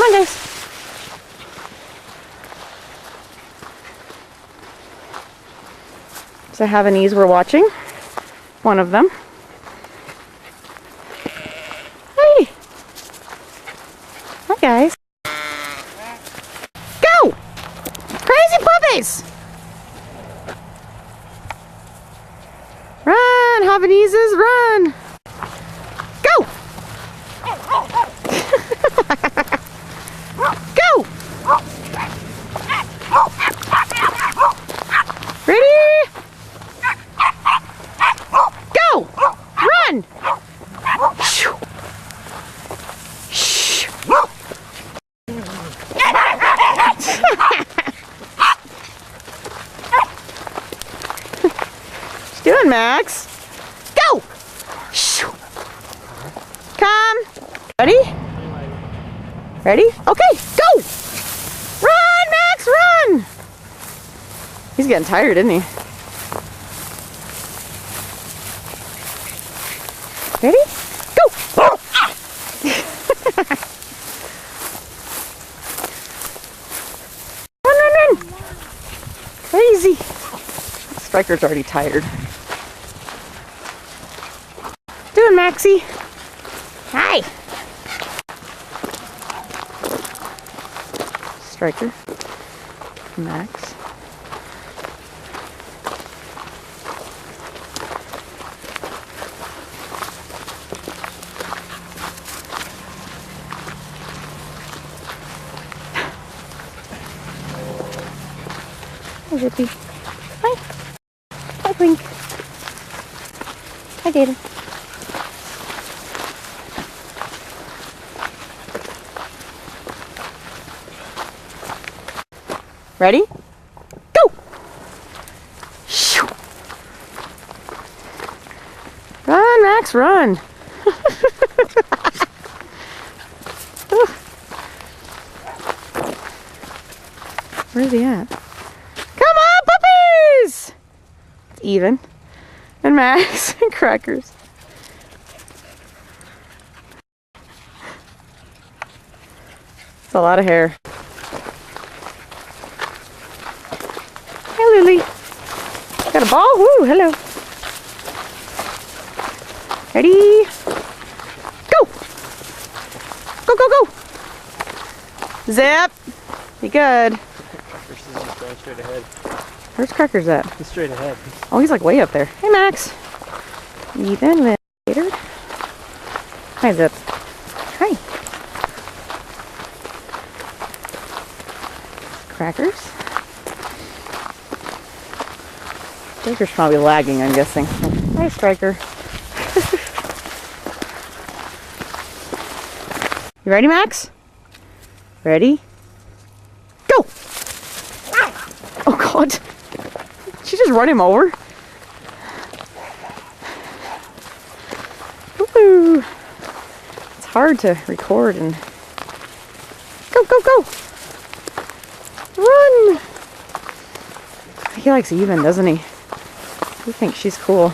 on, guys. So Havanese we're watching. One of them. Hey! Hi, guys. Go! Crazy puppies! Run, Havaneses, run! Go! Go! Ready? Go! Run! Shoo. Shh. What you doing, Max? Go! Shoo. Come. Ready? Ready? Okay, go! Run, Max, run! He's getting tired, isn't he? Ready? Go! Run, run, run! Crazy! Striker's already tired. Doing, Maxie? Hi! Striker. Max. Hi, Zippy. Hi. Hi, Blink. Hi, Data. Ready? Go! Shoo. Run, Max, run! Where's he at? Come on, puppies! It's even. And Max and Crackers. It's a lot of hair. Hey, Lily. Got a ball? Woo, hello. Ready? Go! Go, go, go! Zip! Be good. Crackers is going straight ahead. Where's Crackers at? He's straight ahead. Oh, he's like way up there. Hey, Max. Ethan, later. Hi, Zip. Hi. Crackers. Striker's probably lagging, I'm guessing. Hi, Striker. You ready, Max? Ready? Go! Oh, God. Did she just run him over? Woo! It's hard to record and... Go, go, go! Run! He likes even, doesn't he? He thinks she's cool.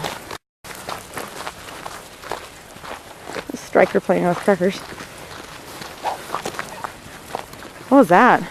Striker playing with Crackers. What was that?